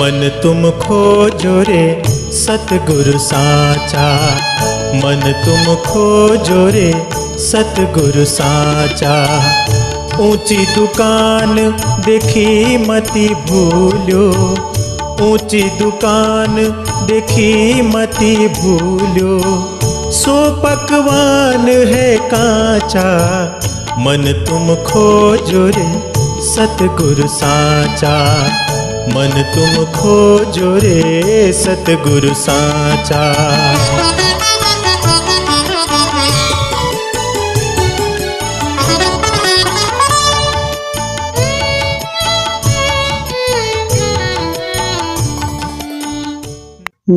मन तुम खोजो रे सतगुरु साचा, मन तुम खोजो रे सतगुरु साचा। ऊंची दुकान देखी मति भूलो, ऊंची दुकान देखी मति भूलो। सो पकवान है कांचा, मन तुम खोजो रे सतगुरु साचा, मन तुम खोजो रे सतगुरु साचा।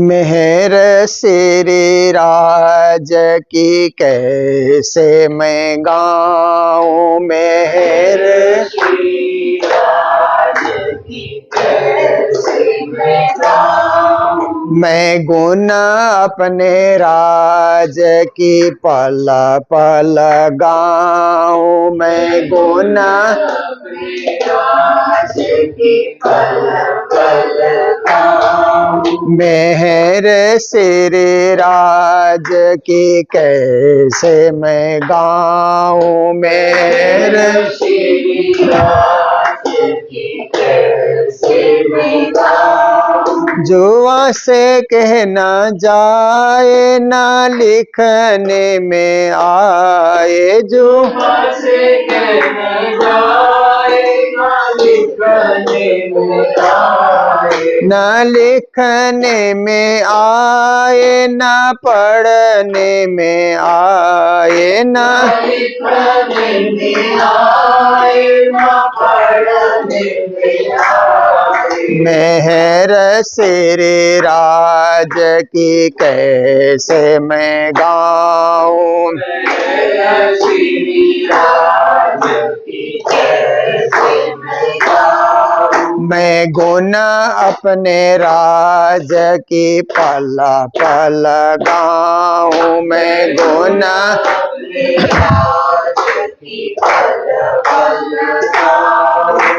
मेहर श्री राज की कैसे मैं गाऊं, मेहर श्री राज की कैसे मैं गाऊं। मैं गुण अपने राज की पल पल गाऊं, मैं गुण अपने राज की पल पल गाऊं। मेहर श्री राज की कैसे मैं गाऊं, मेहर श्री राज की कैसे मैं गाऊं। जुआ से कहना जाए ना लिखने में आए, जुआ से कहना जाए ना लिखने में आए, ना लिखने में आए ना पढ़ने में आए, ना लिखने में आए ना पढ़ने में आए। मेहर श्री राज की कैसे मैं गाऊं, मेहर श्री राज की कैसे मैं गाऊं। मैं गुण अपने राज की पल पल गाऊं, मैं गुण अपने राज की पल पल गाऊं।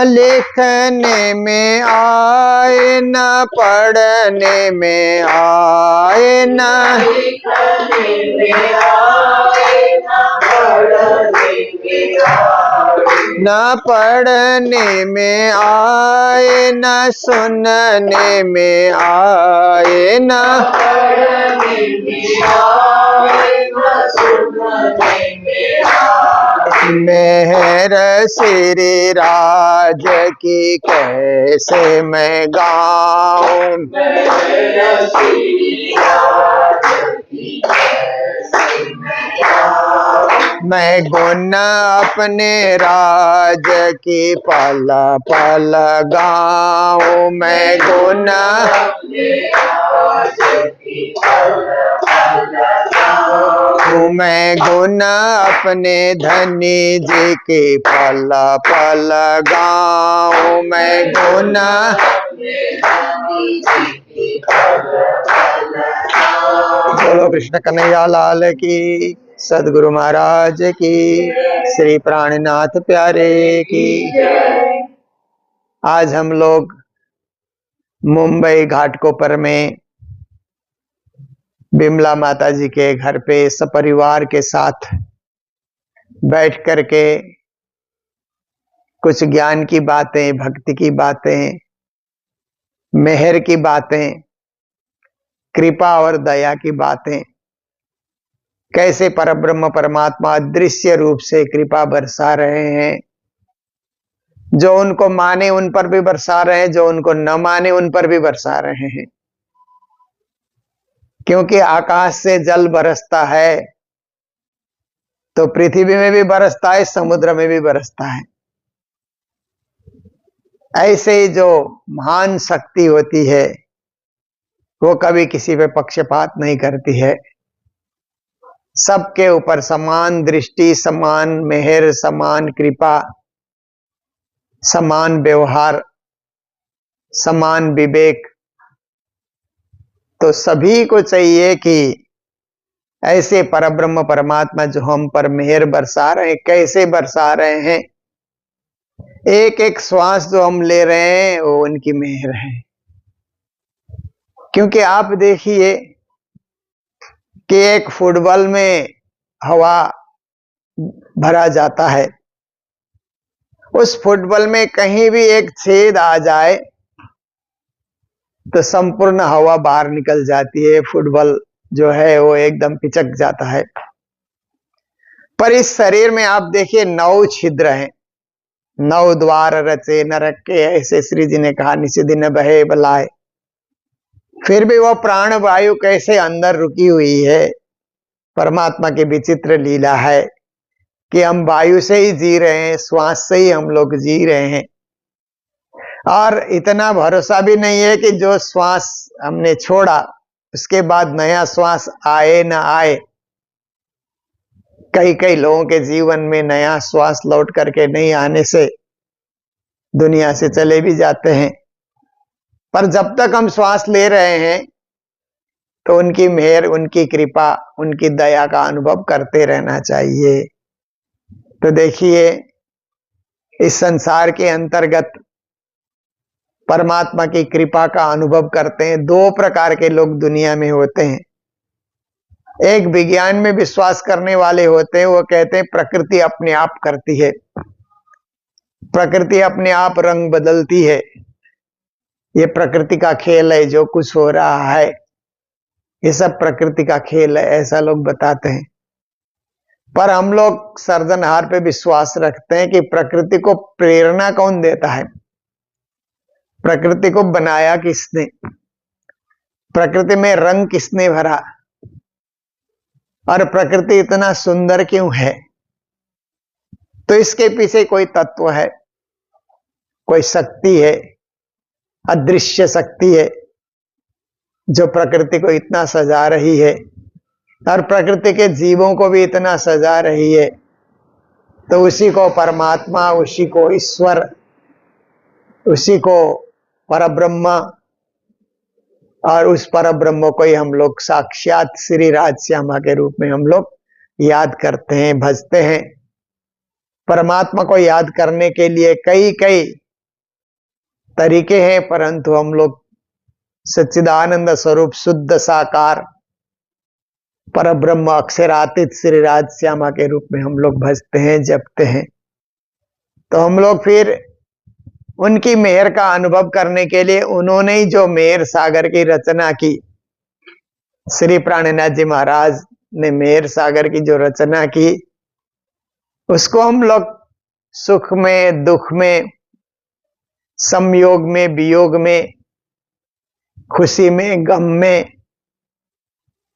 लिखने में आए ना पढ़ने में आए, ना लिखने में आए ना पढ़ने में आए, ना पढ़ने में आए ना सुनने में आए, ना पढ़ने में आए ना सुनने में आए। मेहर श्री राज की कैसे मैं गाऊं, मेहर श्री राज की कैसे मैं गाऊं। मैं गुण अपने राज की पल पल गाऊं, मैं गुण अपने राज की पल पल गाऊं। मैं गुण अपने धनी जी की पल पल गाऊं, मैं गुण अपने धनी जी की पल पल गाऊं। बोलो कृष्ण कन्हैया लाल की, सद्गुरु महाराज की, श्री प्राणनाथ प्यारे की। आज हम लोग मुंबई घाटकोपर में बिमला माता जी के घर पे सपरिवार के साथ बैठ करके कुछ ज्ञान की बातें, भक्ति की बातें, मेहर की बातें, कृपा और दया की बातें, कैसे परब्रह्म परमात्मा अदृश्य रूप से कृपा बरसा रहे हैं। जो उनको माने उन पर भी बरसा रहे हैं, जो उनको न माने उन पर भी बरसा रहे हैं। क्योंकि आकाश से जल बरसता है तो पृथ्वी में भी बरसता है, समुद्र में भी बरसता है। ऐसे ही जो महान शक्ति होती है वो कभी किसी पे पक्षपात नहीं करती है। सबके ऊपर समान दृष्टि, समान मेहर, समान कृपा, समान व्यवहार, समान विवेक। तो सभी को चाहिए कि ऐसे परब्रह्म परमात्मा जो हम पर मेहर बरसा रहे हैं, कैसे बरसा रहे हैं। एक एक श्वास जो हम ले रहे हैं वो उनकी मेहर है। क्योंकि आप देखिए कि एक फुटबॉल में हवा भरा जाता है, उस फुटबॉल में कहीं भी एक छेद आ जाए तो संपूर्ण हवा बाहर निकल जाती है, फुटबॉल जो है वो एकदम पिचक जाता है। पर इस शरीर में आप देखिए 9 छिद्र हैं, 9 द्वार रचे नरक के, ऐसे श्री जी ने कहा, निसी दिन बहे बलाए। फिर भी वो प्राण वायु कैसे अंदर रुकी हुई है। परमात्मा की विचित्र लीला है कि हम वायु से ही जी रहे हैं, श्वास से ही हम लोग जी रहे हैं, और इतना भरोसा भी नहीं है कि जो श्वास हमने छोड़ा उसके बाद नया श्वास आए ना आए। कई कई लोगों के जीवन में नया श्वास लौट करके नहीं आने से दुनिया से चले भी जाते हैं। पर जब तक हम श्वास ले रहे हैं तो उनकी मेहर, उनकी कृपा, उनकी दया का अनुभव करते रहना चाहिए। तो देखिए, इस संसार के अंतर्गत परमात्मा की कृपा का अनुभव करते हैं 2 प्रकार के लोग दुनिया में होते हैं। एक विज्ञान में विश्वास करने वाले होते हैं, वो कहते हैं प्रकृति अपने आप करती है, प्रकृति अपने आप रंग बदलती है, ये प्रकृति का खेल है, जो कुछ हो रहा है ये सब प्रकृति का खेल है, ऐसा लोग बताते हैं। पर हम लोग सर्जनहार पे विश्वास रखते हैं कि प्रकृति को प्रेरणा कौन देता है, प्रकृति को बनाया किसने, प्रकृति में रंग किसने भरा, और प्रकृति इतना सुंदर क्यों है। तो इसके पीछे कोई तत्व है, कोई शक्ति है, अदृश्य शक्ति है जो प्रकृति को इतना सजा रही है, और प्रकृति के जीवों को भी इतना सजा रही है। तो उसी को परमात्मा, उसी को ईश्वर, उसी को परब्रह्म, और उस परब्रह्म को ही हम लोग साक्षात श्री राजश्यामा के रूप में हम लोग याद करते हैं, भजते हैं। परमात्मा को याद करने के लिए कई कई तरीके हैं, परंतु हम लोग सच्चिदानंद स्वरूप शुद्ध साकार परब्रह्म अक्षरातीत श्री राजश्यामा के रूप में हम लोग भजते हैं, जपते हैं। तो हम लोग फिर उनकी मेहर का अनुभव करने के लिए, उन्होंने ही जो मेहर सागर की रचना की, श्री प्राणनाथ जी महाराज ने मेहर सागर की जो रचना की, उसको हम लोग सुख में, दुख में, संयोग में, वियोग में, खुशी में, गम में,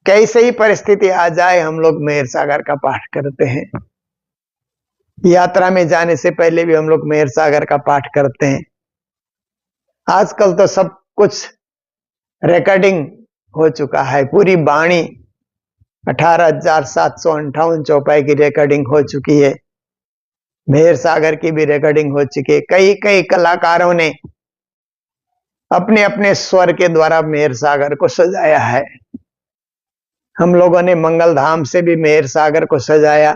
कैसे ही परिस्थिति आ जाए हम लोग मेहर सागर का पाठ करते हैं। यात्रा में जाने से पहले भी हम लोग मेहर सागर का पाठ करते हैं। आजकल तो सब कुछ रिकॉर्डिंग हो चुका है, पूरी वाणी 18,758 चौपाई की रिकॉर्डिंग हो चुकी है, मेहर सागर की भी रिकॉर्डिंग हो चुकी है। कई कई कलाकारों ने अपने अपने स्वर के द्वारा मेहर सागर को सजाया है। हम लोगों ने मंगल धाम से भी मेहर सागर को सजाया,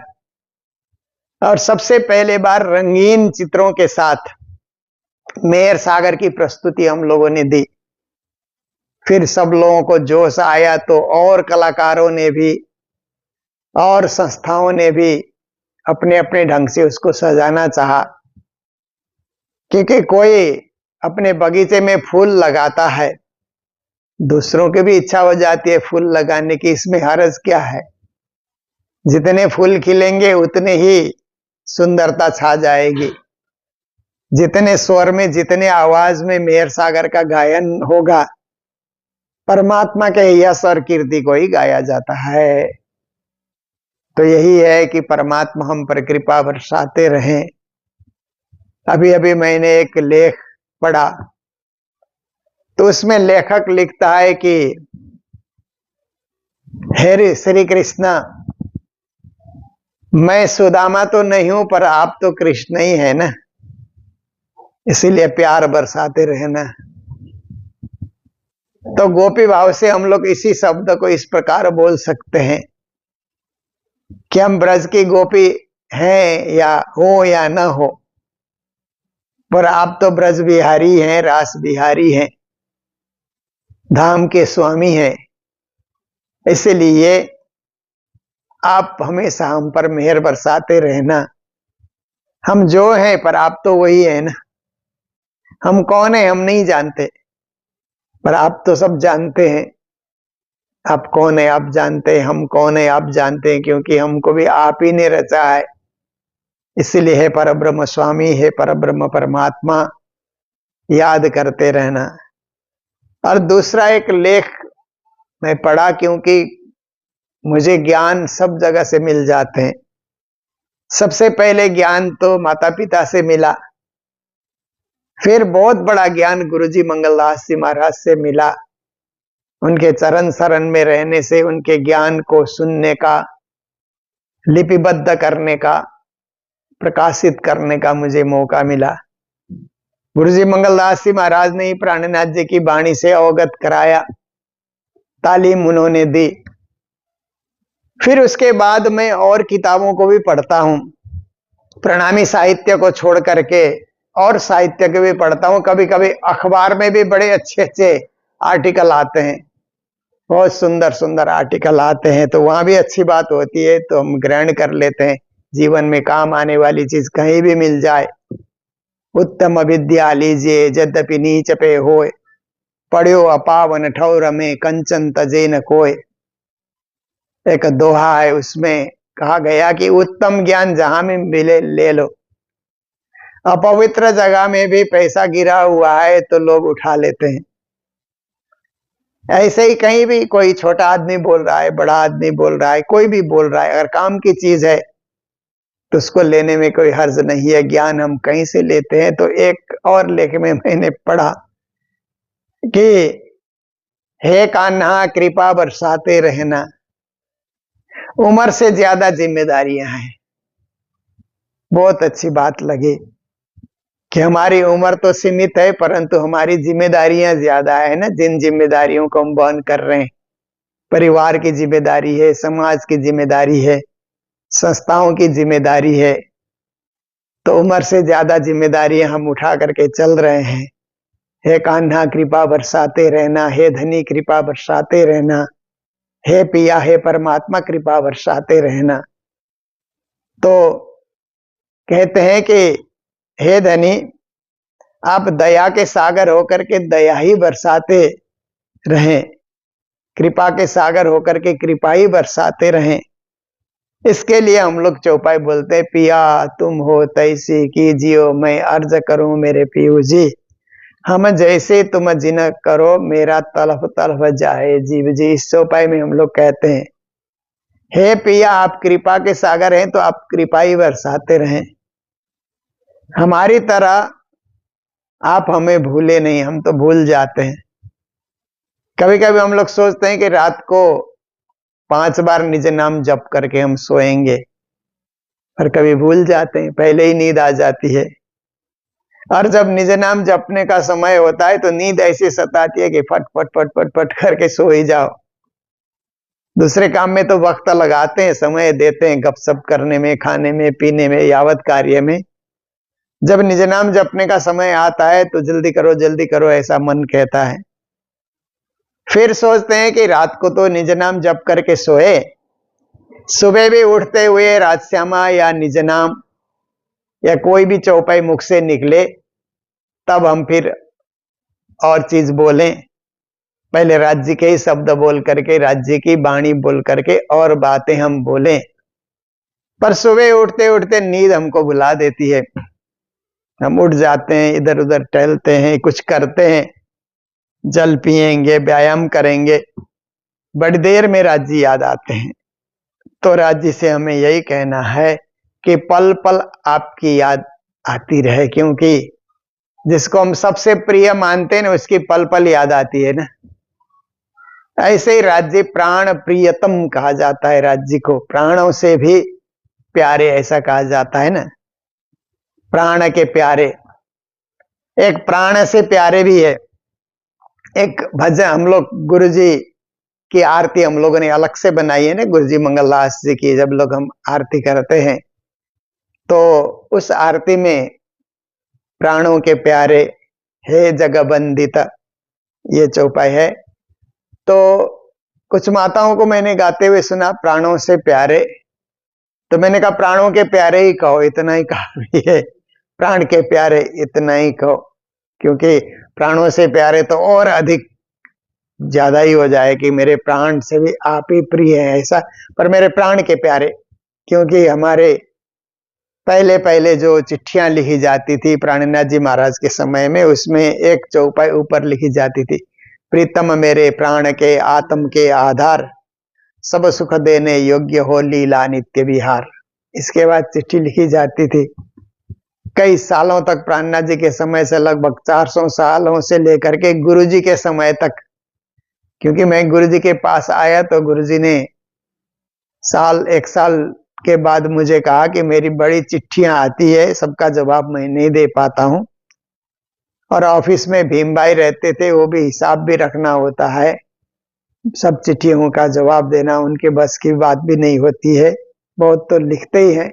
और सबसे पहले बार रंगीन चित्रों के साथ मेहर सागर की प्रस्तुति हम लोगों ने दी। फिर सब लोगों को जोश आया तो और कलाकारों ने भी और संस्थाओं ने भी अपने अपने ढंग से उसको सजाना चाहा। क्योंकि कोई अपने बगीचे में फूल लगाता है, दूसरों की भी इच्छा हो जाती है फूल लगाने की, इसमें हर्ज क्या है। जितने फूल खिलेंगे उतने ही सुंदरता छा जाएगी। जितने स्वर में, जितने आवाज में मेहर सागर का गायन होगा, परमात्मा के यश और कीर्ति को ही गाया जाता है। तो यही है कि परमात्मा हम पर कृपा बरसाते रहें। अभी अभी मैंने एक लेख पढ़ा, तो उसमें लेखक लिखता है कि हे श्री कृष्ण, मैं सुदामा तो नहीं हूं, पर आप तो कृष्ण ही है ना, इसीलिए प्यार बरसाते रहना। तो गोपी भाव से हम लोग इसी शब्द को इस प्रकार बोल सकते हैं कि हम ब्रज की गोपी हैं या न हो, पर आप तो ब्रज बिहारी हैं, रास बिहारी हैं। धाम के स्वामी हैं, इसलिए आप हमेशा हम पर मेहर बरसाते रहना। हम जो हैं पर आप तो वही है ना। हम कौन है हम नहीं जानते, पर आप तो सब जानते हैं। आप कौन है आप जानते हैं, हम कौन है आप जानते हैं, क्योंकि हमको भी आप ही ने रचा है। इसलिए है परब्रह्म स्वामी, है परब्रह्म परमात्मा, याद करते रहना। और दूसरा एक लेख मैं पढ़ा, क्योंकि मुझे ज्ञान सब जगह से मिल जाते हैं। सबसे पहले ज्ञान तो माता पिता से मिला, फिर बहुत बड़ा ज्ञान गुरुजी मंगलदास जी महाराज से मिला। उनके चरण शरण में रहने से उनके ज्ञान को सुनने का, लिपिबद्ध करने का, प्रकाशित करने का मुझे मौका मिला। गुरुजी मंगलदास जी महाराज ने ही प्राणनाथ जी की वाणी से अवगत कराया, तालीम उन्होंने दी। फिर उसके बाद मैं और किताबों को भी पढ़ता हूँ, प्रणामी साहित्य को छोड़ करके और साहित्य के भी पढ़ता हूँ। कभी कभी अखबार में भी बड़े अच्छे अच्छे आर्टिकल आते हैं, बहुत सुंदर सुंदर आर्टिकल आते हैं, तो वहां भी अच्छी बात होती है, तो हम ग्रहण कर लेते हैं। जीवन में काम आने वाली चीज कहीं भी मिल जाए। उत्तम विद्या लीजिए यद्यपि नीच पे होए, पढ़्यो अपावन ठौर में कंचन तजे न कोय। एक दोहा है, उसमें कहा गया कि उत्तम ज्ञान जहां में मिले ले लो। अपवित्र जगह में भी पैसा गिरा हुआ है तो लोग उठा लेते हैं। ऐसे ही कहीं भी कोई छोटा आदमी बोल रहा है, बड़ा आदमी बोल रहा है, कोई भी बोल रहा है, अगर काम की चीज है तो उसको लेने में कोई हर्ज नहीं है। ज्ञान हम कहीं से लेते हैं। तो एक और लेख में मैंने पढ़ा कि हे कान्हा कृपा बरसाते रहना, उम्र से ज्यादा जिम्मेदारियां हैं। बहुत अच्छी बात लगी कि हमारी उम्र तो सीमित है, परंतु हमारी जिम्मेदारियां ज्यादा है ना। जिन जिम्मेदारियों को हम वहन कर रहे हैं, परिवार की जिम्मेदारी है, समाज की जिम्मेदारी है, संस्थाओं की जिम्मेदारी है, तो उम्र से ज्यादा जिम्मेदारियां हम उठा करके चल रहे हैं। हे कान्हा कृपा बरसाते रहना, हे धनी कृपा बरसाते रहना, हे पिया हे परमात्मा कृपा बरसाते रहना। तो कहते हैं कि हे धनी, आप दया के सागर होकर के दया ही बरसाते रहें, कृपा के सागर होकर के कृपा ही बरसाते रहें। इसके लिए हम लोग चौपाई बोलते हैं, पिया तुम हो तैसी कीजियो मैं अर्ज करूं मेरे पियू जी, हम जैसे तुम जिन करो मेरा तलफ तलफ जाए जीव जी। इस चौपाई में हम लोग कहते हैं, हे पिया आप कृपा के सागर हैं तो आप कृपा ही बरसाते रहें। हमारी तरह आप हमें भूले नहीं, हम तो भूल जाते हैं। कभी कभी हम लोग सोचते हैं कि रात को 5 बार निज नाम जप करके हम सोएंगे, पर कभी भूल जाते हैं, पहले ही नींद आ जाती है। और जब निज नाम जपने का समय होता है तो नींद ऐसी सताती है कि फट फट फट फट फट करके सो ही जाओ। दूसरे काम में तो वक्त लगाते हैं, समय देते हैं गपशप करने में, खाने में, पीने में, यावत कार्य में। जब निज नाम जपने का समय आता है तो जल्दी करो ऐसा मन कहता है। फिर सोचते हैं कि रात को तो निज नाम जप करके सोए, सुबह भी उठते हुए राजश्यामा या निज नाम या कोई भी चौपाई मुख से निकले तब हम फिर और चीज बोलें। पहले राज्य के ही शब्द बोल करके, राज्य की वाणी बोल करके और बातें हम बोलें, पर सुबह उठते उठते नींद हमको बुला देती है। हम उठ जाते हैं, इधर उधर टहलते हैं, कुछ करते हैं, जल पिएंगे, व्यायाम करेंगे, बड़ी देर में राज्य याद आते हैं। तो राज्य से हमें यही कहना है कि पल पल आपकी याद आती रहे, क्योंकि जिसको हम सबसे प्रिय मानते हैं ना, उसकी पल पल याद आती है ना। ऐसे ही राज्य प्राण प्रियतम कहा जाता है, राज्य को प्राणों से भी प्यारे ऐसा कहा जाता है ना, प्राण के प्यारे। एक प्राण से प्यारे भी है। एक भजन हम लोग गुरुजी की आरती हम लोगों ने अलग से बनाई है ना, गुरुजी मंगलदास जी की। जब लोग हम आरती करते हैं तो उस आरती में प्राणों के प्यारे हे जगबंदित, ये चौपाई है। तो कुछ माताओं को मैंने गाते हुए सुना, प्राणों से प्यारे। तो मैंने कहा प्राणों के प्यारे ही कहो, इतना ही काफी है, प्राण के प्यारे इतना ही कहो, क्योंकि प्राणों से प्यारे तो और अधिक ज्यादा ही हो जाए कि मेरे प्राण से भी आप ही प्रिय हैं ऐसा। पर मेरे प्राण के प्यारे, क्योंकि हमारे पहले पहले जो चिट्ठियां लिखी जाती थी प्राणनाथ जी महाराज के समय में, उसमें एक चौपाई ऊपर लिखी जाती थी, प्रीतम मेरे प्राण के आत्म के आधार, सब सुख देने योग्य हो लीला नित्य विहार। इसके बाद चिट्ठी लिखी जाती थी कई सालों तक, प्राणनाथ जी के समय से लगभग 400 सालों से लेकर के गुरु जी के समय तक। क्योंकि मैं गुरु जी के पास आया तो गुरु जी ने एक साल के बाद मुझे कहा कि मेरी बड़ी चिट्ठियां आती है, सबका जवाब मैं नहीं दे पाता हूं, और ऑफिस में भीम भाई रहते थे, वो भी हिसाब भी रखना होता है, सब चिट्ठियों का जवाब देना उनके बस की बात भी नहीं होती है, बहुत तो लिखते ही हैं,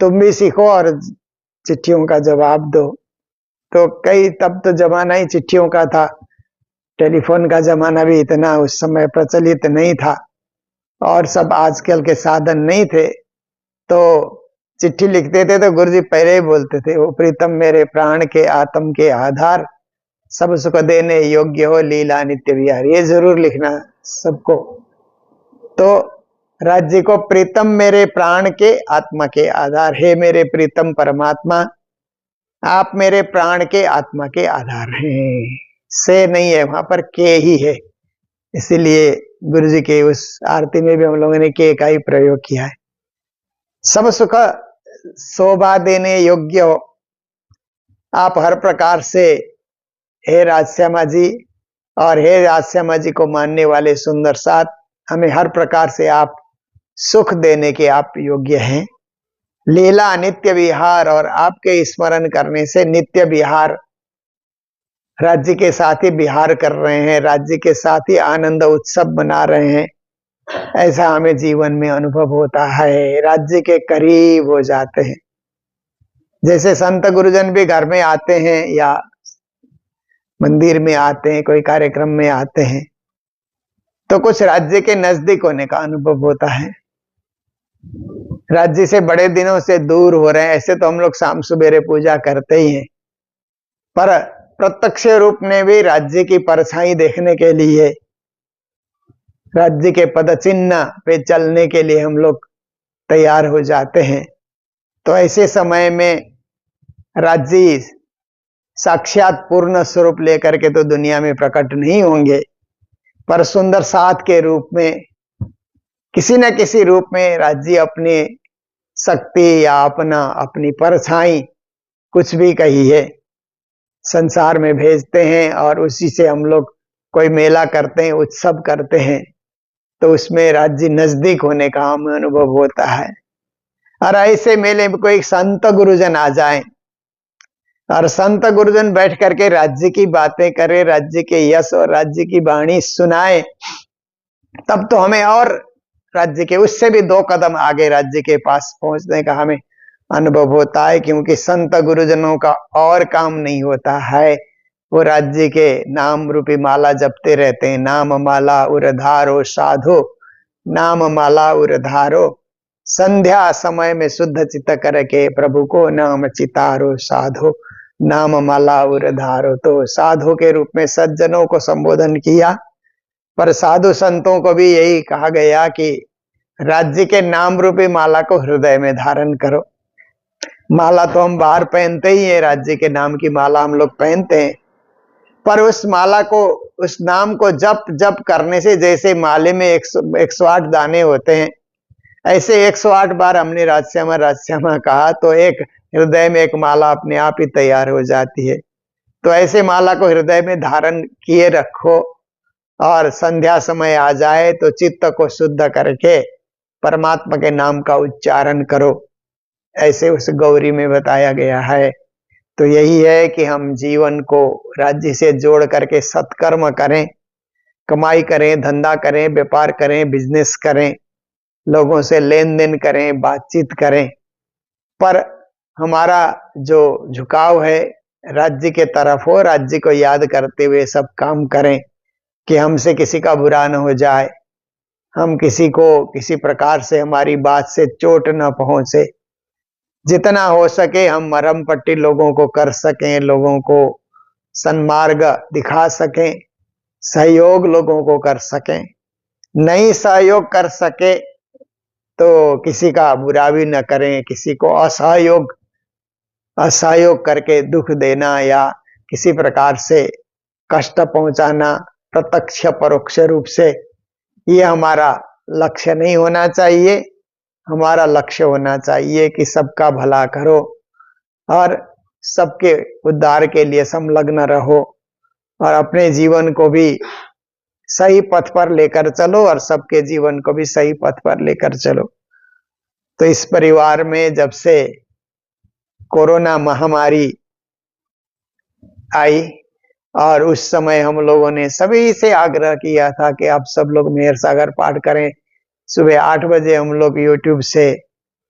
तुम भी सीखो और चिट्ठियों का जवाब दो। तो तब तो जमाना ही चिट्ठियों का था, टेलीफोन का जमाना भी इतना उस समय प्रचलित नहीं था, और सब आजकल के साधन नहीं थे। तो चिट्ठी लिखते थे तो गुरुजी पहले ही बोलते थे, वो प्रीतम मेरे प्राण के आत्म के आधार, सब सुख देने योग्य हो लीला नित्य विहार। ये जरूर लिखना सबको। तो राज्य को प्रीतम मेरे प्राण के आत्मा के आधार, हे मेरे प्रीतम परमात्मा, आप मेरे प्राण के आत्मा के आधार हैं। से नहीं है वहां पर, के ही है, इसीलिए गुरु जी के उस आरती में भी हम लोगों ने के का ही प्रयोग किया है। सब सुख शोभा देने योग्य हो, आप हर प्रकार से, हे राजश्यामा जी और हे राजश्यामा जी को मानने वाले सुंदर साथ, हमें हर प्रकार से आप सुख देने के आप योग्य हैं। लीला नित्य विहार, और आपके स्मरण करने से नित्य विहार, राज्य के साथ ही विहार कर रहे हैं, राज्य के साथ ही आनंद उत्सव मना रहे हैं, ऐसा हमें जीवन में अनुभव होता है। राज्य के करीब हो जाते हैं। जैसे संत गुरुजन भी घर में आते हैं या मंदिर में आते हैं, कोई कार्यक्रम में आते हैं, तो कुछ राज्य के नजदीक होने का अनुभव होता है। राज्य से बड़े दिनों से दूर हो रहे हैं, ऐसे तो हम लोग शाम सुबेरे पूजा करते ही हैं, पर प्रत्यक्ष रूप में भी राज्य की परछाई देखने के लिए, राज्य के पद चिन्ह पे चलने के लिए हम लोग तैयार हो जाते हैं। तो ऐसे समय में राज्य साक्षात पूर्ण स्वरूप लेकर के तो दुनिया में प्रकट नहीं होंगे, पर सुंदर साथ के रूप में, किसी न किसी रूप में राज्य अपनी शक्ति या अपनी परछाई, कुछ भी कही है, संसार में भेजते हैं, और उसी से हम लोग कोई मेला करते हैं, उत्सव करते हैं, तो उसमें राज्य नजदीक होने का हमें अनुभव होता है। और ऐसे मेले में कोई संत गुरुजन आ जाएं, और संत गुरुजन बैठ करके राज्य की बातें करे, राज्य के यश और राज्य की वाणी सुनाए, तब तो हमें और राज्य के उससे भी 2 कदम आगे राज्य के पास पहुंचने का हमें अनुभव होता है। क्योंकि संत गुरुजनों का और काम नहीं होता है, वो राज्य के नाम रूपी माला जपते रहते हैं। नाम माला उरधारो साधो, नाम माला उरधारो, संध्या समय में शुद्ध चित्त करके प्रभु को नाम चितारो साधो, नाम माला उरधारो। तो साधु के रूप में सज्जनों को संबोधन किया, पर साधु संतों को भी यही कहा गया कि राज्य के नाम रूपी माला को हृदय में धारण करो। माला तो हम बाहर पहनते ही हैं, राज्य के नाम की माला हम लोग पहनते हैं, पर उस माला को, उस नाम को जप जप करने से, जैसे माले में 108 दाने होते हैं, ऐसे 108 बार हमने राजश्यामा राजश्यामा कहा तो एक हृदय में एक माला अपने आप ही तैयार हो जाती है। तो ऐसे माला को हृदय में धारण किए रखो, और संध्या समय आ जाए तो चित्त को शुद्ध करके परमात्मा के नाम का उच्चारण करो, ऐसे उस गौरी में बताया गया है। तो यही है कि हम जीवन को राज्य से जोड़ करके सत्कर्म करें, कमाई करें, धंधा करें, व्यापार करें, बिजनेस करें, लोगों से लेन देन करें, बातचीत करें, पर हमारा जो झुकाव है राज्य के तरफ हो, राज्य को याद करते हुए सब काम करें। कि हमसे किसी का बुरा न हो जाए, हम किसी को किसी प्रकार से हमारी बात से चोट न पहुंचे। जितना हो सके हम मरहम पट्टी लोगों को कर सकें, लोगों को सन्मार्ग दिखा सकें, सहयोग लोगों को कर सकें। नहीं सहयोग कर सके तो किसी का बुरा भी न करें, किसी को असहयोग करके दुख देना या किसी प्रकार से कष्ट पहुंचाना प्रत्यक्ष परोक्ष रूप से, ये हमारा लक्ष्य नहीं होना चाहिए। हमारा लक्ष्य होना चाहिए कि सबका भला करो और सबके उद्धार के लिए संलग्न रहो और अपने जीवन को भी सही पथ पर लेकर चलो और सबके जीवन को भी सही पथ पर लेकर चलो। तो इस परिवार में जब से कोरोना महामारी आई और उस समय हम लोगों ने सभी से आग्रह किया था कि आप सब लोग मेहर सागर पाठ करें। सुबह 8 बजे हम लोग YouTube से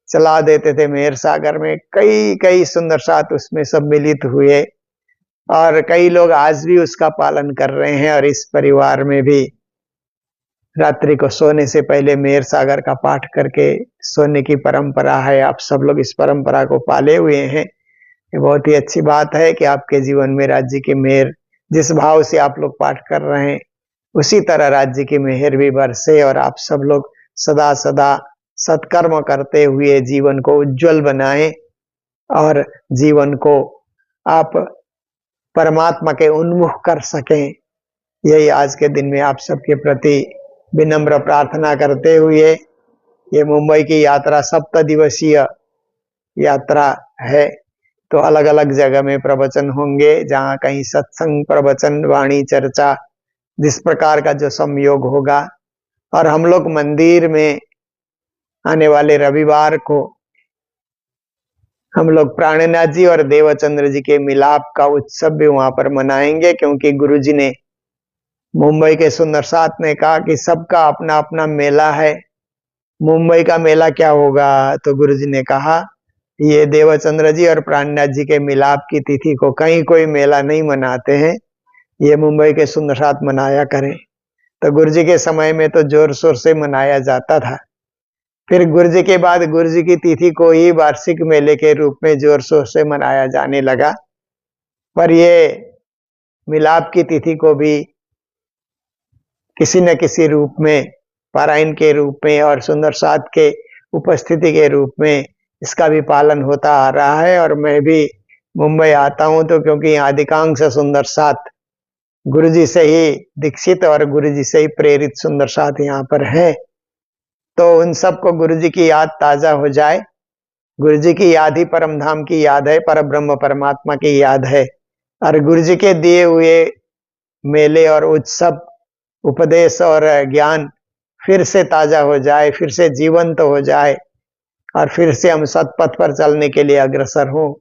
चला देते थे। मेहर सागर में कई सुंदर साथ उसमें सम्मिलित हुए और कई लोग आज भी उसका पालन कर रहे हैं। और इस परिवार में भी रात्रि को सोने से पहले मेहर सागर का पाठ करके सोने की परंपरा है। आप सब लोग इस परंपरा को पाले हुए हैं। ये बहुत ही अच्छी बात है कि आपके जीवन में राज्य की मेहर, जिस भाव से आप लोग पाठ कर रहे हैं उसी तरह राज्य की मेहर भी बरसे और आप सब लोग सदा सदा सत्कर्म करते हुए जीवन को उज्जवल बनाएं और जीवन को आप परमात्मा के उन्मुख कर सकें। यही आज के दिन में आप सबके प्रति विनम्र प्रार्थना करते हुए ये मुंबई की यात्रा 7 दिवसीय यात्रा है। तो अलग अलग जगह में प्रवचन होंगे, जहाँ कहीं सत्संग, प्रवचन, वाणी, चर्चा, जिस प्रकार का जो संयोग होगा। और हम लोग मंदिर में आने वाले रविवार को हम लोग प्राणनाथ जी और देवचंद्र जी के मिलाप का उत्सव भी वहां पर मनाएंगे, क्योंकि गुरुजी ने मुंबई के सुंदर साथ ने कहा कि सबका अपना अपना मेला है। मुंबई का मेला क्या होगा? तो गुरुजी ने कहा ये देवचंद्र जी और प्राणनाथ जी के मिलाप की तिथि को कहीं कोई मेला नहीं मनाते हैं, ये मुंबई के सुंदर साथ मनाया करें। तो गुरुजी के समय में तो जोर शोर से मनाया जाता था। फिर गुरुजी के बाद गुरुजी की तिथि को ही वार्षिक मेले के रूप में जोर शोर से मनाया जाने लगा। पर ये मिलाप की तिथि को भी किसी न किसी रूप में, पारायण के रूप में और सुंदर साथ के उपस्थिति के रूप में इसका भी पालन होता आ रहा है। और मैं भी मुंबई आता हूं तो क्योंकि यहाँ अधिकांश सुंदर साथ गुरुजी से ही दीक्षित और गुरुजी से ही प्रेरित सुंदर साथ यहाँ पर हैं, तो उन सबको गुरुजी की याद ताजा हो जाए। गुरुजी की याद ही परम धाम की याद है, पर ब्रह्म परमात्मा की याद है। और गुरुजी के दिए हुए मेले और उत्सव, उपदेश और ज्ञान फिर से ताजा हो जाए, फिर से जीवंत हो जाए और फिर से हम सतपथ पर चलने के लिए अग्रसर हो।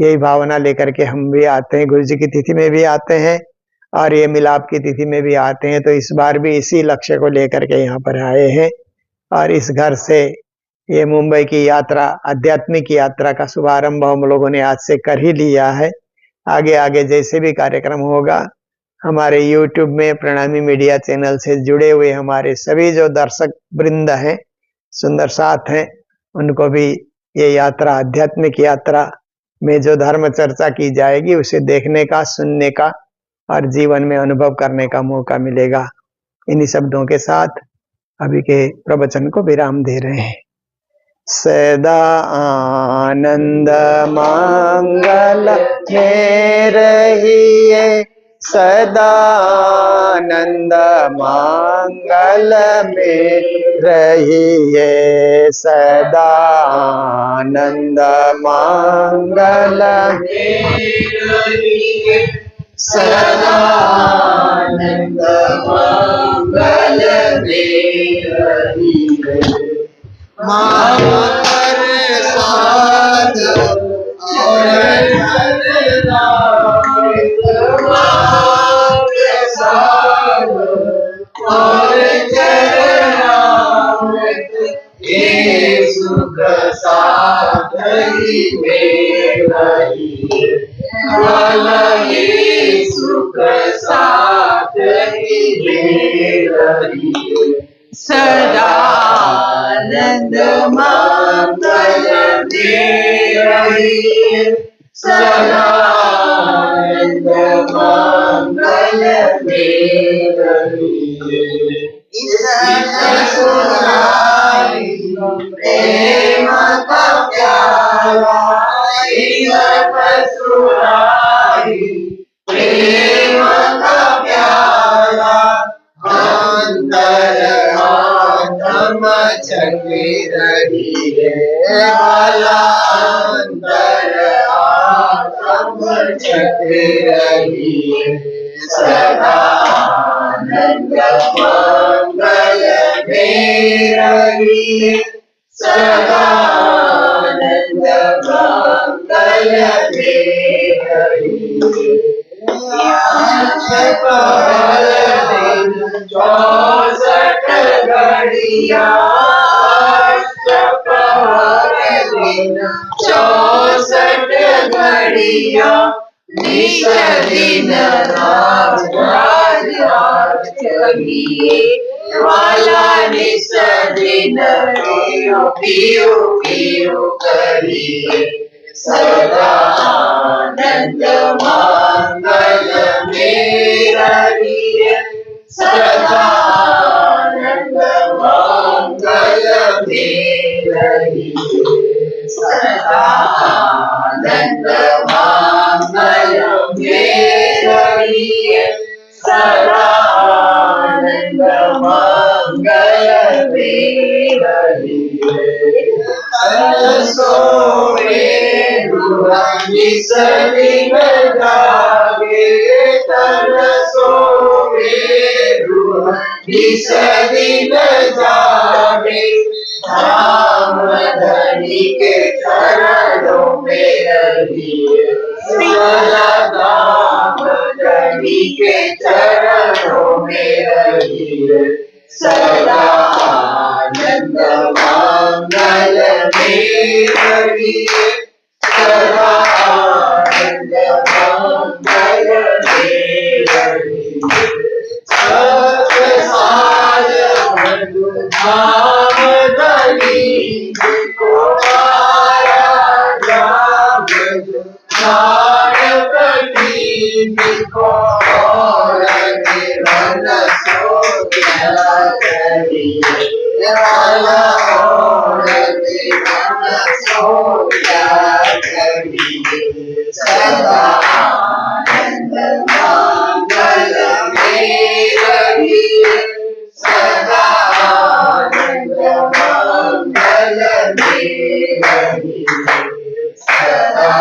यही भावना लेकर के हम भी आते हैं, गुरुजी की तिथि में भी आते हैं और ये मिलाप की तिथि में भी आते हैं। तो इस बार भी इसी लक्ष्य को लेकर के यहाँ पर आए हैं और इस घर से ये मुंबई की यात्रा, आध्यात्मिक यात्रा का शुभारंभ हम लोगों ने आज से कर ही लिया है। आगे आगे जैसे भी कार्यक्रम होगा, हमारे YouTube में प्रणामी मीडिया चैनल से जुड़े हुए हमारे सभी जो दर्शक वृंद हैं, सुंदर साथ हैं, उनको भी ये यात्रा, आध्यात्मिक यात्रा में जो धर्म चर्चा की जाएगी उसे देखने का, सुनने का और जीवन में अनुभव करने का मौका मिलेगा। इन्हीं शब्दों के साथ अभी के प्रवचन को विराम दे रहे हैं। सदा आनंद मंगल में रहिए, सदा आनंद मंगल में रहिए, सदा आनंद मंगल में रहिए, सदा आनंद मंगल में रहिए। मातर साध और सुख साथ में रहिए, सुख साथ की बेलरी सदा आनंद मंगल में रही सदा आनंद मंगल में रही ससुरारी प्रेम का प्याला ससुरारी प्रेम का प्याला अंतर आत्म चली रही है वाला अंतर आत्म चली रही है सदा आनंद मंगल में रही सदा आनंद मंगल में रही 64 घड़िया 64 घड़िया निश दिन राज राज राज करिए वाला निश दिन पियो पियो पियो करिए सदा आनंद मंगल में रहिए सदा आनंद मंगल में रहिए सदा आनंद मंगल में रहिए सदा आनंद मंगल में रहिए सोवे निस दिन जागे तन सोवे निस दिन जागे राम धनी के चरणों में रहिए राम धनी के चरणों में रहिए सदा आनंद मंगल में रहिए सदा आनंद मंगल में रहिए सत्साल मधु धाम धनी को राजा मधु धाम कटी को और निरन सो क्या करिए वाला और निरन सो क्या करिए सदा आनंद मंगल में रहिए सदा आनंद मंगल में रहिए सदा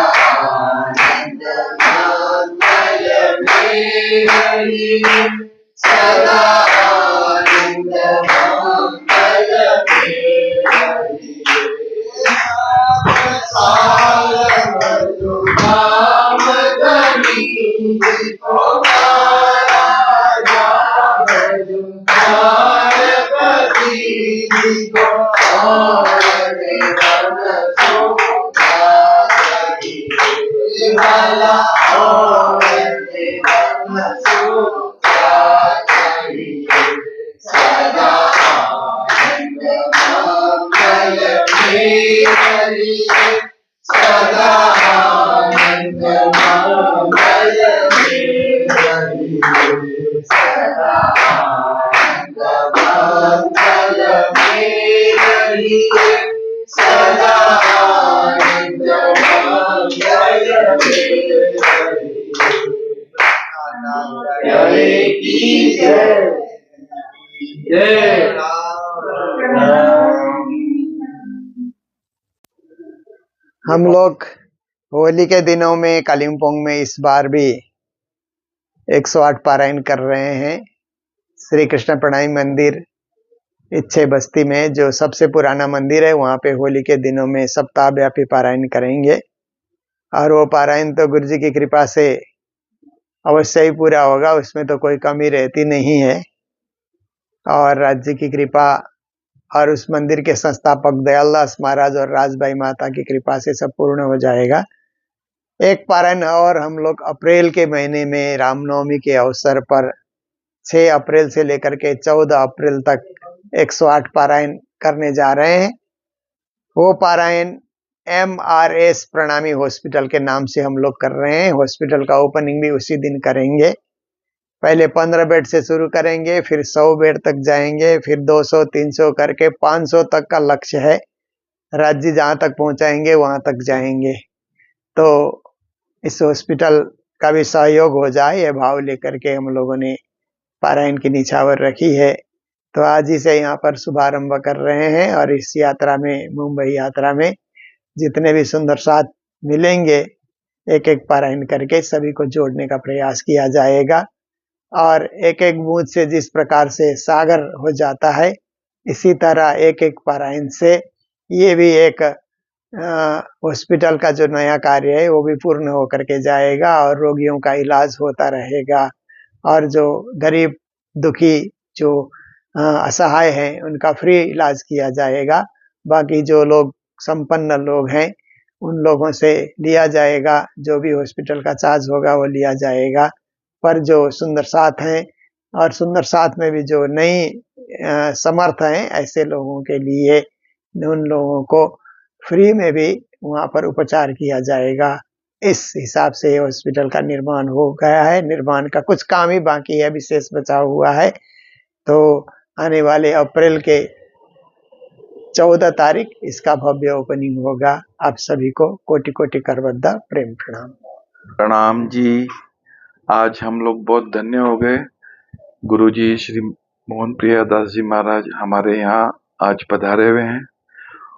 आनंद मंगल में रहिए सदा आनंद मंगल में रहिए साल मधु धाम धनी को राजा मधु धाम कटी को और निरन सो वाला और निरन सो सदा आनंद मंगल में रहिए सदा आनंद मंगल में रहिए सदा आनंद मंगल में रहिए सदा आनंद मंगल में रहिए की जय जय हम लोग होली के दिनों में कालिम्पोंग में इस बार भी 108 पारायण कर रहे हैं। श्री कृष्ण प्रणामी मंदिर इच्छे बस्ती में जो सबसे पुराना मंदिर है, वहाँ पे होली के दिनों में सप्ताह व्यापी पारायण करेंगे और वो पारायण तो गुरु जी की कृपा से अवश्य ही पूरा होगा, उसमें तो कोई कमी रहती नहीं है। और राज्य की कृपा और उस मंदिर के संस्थापक दयालदास महाराज और राजबाई माता की कृपा से सब पूर्ण हो जाएगा। एक पारायण और हम लोग अप्रैल के महीने में रामनवमी के अवसर पर 6 अप्रैल से लेकर के 14 अप्रैल तक 108 पारायण करने जा रहे हैं। वो पारायण MRS प्रणामी हॉस्पिटल के नाम से हम लोग कर रहे हैं। हॉस्पिटल का ओपनिंग भी उसी दिन करेंगे। पहले 15 बेड से शुरू करेंगे, फिर 100 बेड तक जाएंगे, फिर 200, 300 करके 500 तक का लक्ष्य है। राज जी जहाँ तक पहुँचाएंगे वहाँ तक जाएंगे। तो इस हॉस्पिटल का भी सहयोग हो जाए, यह भाव लेकर के हम लोगों ने पारायण की निछावर रखी है। तो आज ही से यहाँ पर शुभारंभ कर रहे हैं और इस यात्रा में, मुंबई यात्रा में जितने भी सुंदर साथ मिलेंगे, एक एक पारायण करके सभी को जोड़ने का प्रयास किया जाएगा। और एक एक बूंद से जिस प्रकार से सागर हो जाता है, इसी तरह एक एक पारायण से ये भी एक हॉस्पिटल का जो नया कार्य है वो भी पूर्ण होकर के जाएगा और रोगियों का इलाज होता रहेगा। और जो गरीब दुखी जो असहाय हैं उनका फ्री इलाज किया जाएगा। बाकी जो लोग संपन्न लोग हैं उन लोगों से लिया जाएगा, जो भी हॉस्पिटल का चार्ज होगा वो लिया जाएगा। पर जो सुंदर साथ हैं और सुंदर साथ में भी जो नहीं समर्थ हैं, ऐसे लोगों के लिए उन लोगों को फ्री में भी वहाँ पर उपचार किया जाएगा। इस हिसाब से हॉस्पिटल का निर्माण हो गया है। निर्माण का कुछ काम ही बाकी है, विशेष बचा हुआ है। तो आने वाले अप्रैल के 14 तारीख इसका भव्य ओपनिंग होगा। आप सभी को कोटि कोटि करबद्ध प्रेम प्रणाम। प्रणाम जी। आज हम लोग बहुत धन्य हो गए। गुरुजी श्री मोहन प्रियदास जी महाराज हमारे यहाँ आज पधारे हुए हैं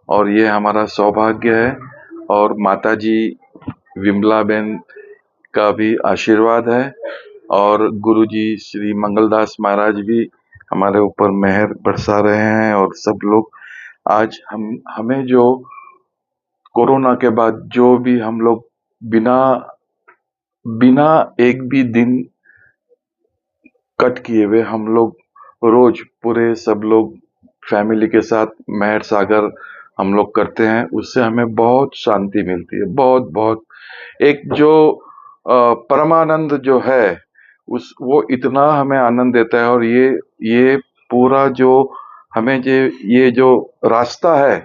और ये हमारा सौभाग्य है। और माता जी विमला बेन का भी आशीर्वाद है और गुरुजी श्री मंगलदास महाराज भी हमारे ऊपर मेहर बरसा रहे हैं। और सब लोग आज हमें जो कोरोना के बाद जो भी हम लोग बिना एक भी दिन कट किए हुए हम लोग रोज पूरे सब लोग फैमिली के साथ मेहर सागर हम लोग करते हैं, उससे हमें बहुत शांति मिलती है। बहुत बहुत एक जो परमानंद जो है वो इतना हमें आनंद देता है। और ये पूरा जो हमें ये जो रास्ता है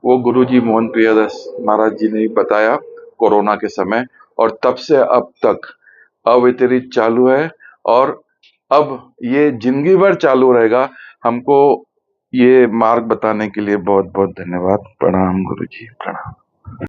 वो गुरुजी मोहन प्रियदास महाराज जी ने ही बताया कोरोना के समय, और तब से अब तक अवितरित चालू है और अब ये जिंदगी भर चालू रहेगा। हमको ये मार्ग बताने के लिए बहुत बहुत धन्यवाद। प्रणाम गुरुजी, प्रणाम।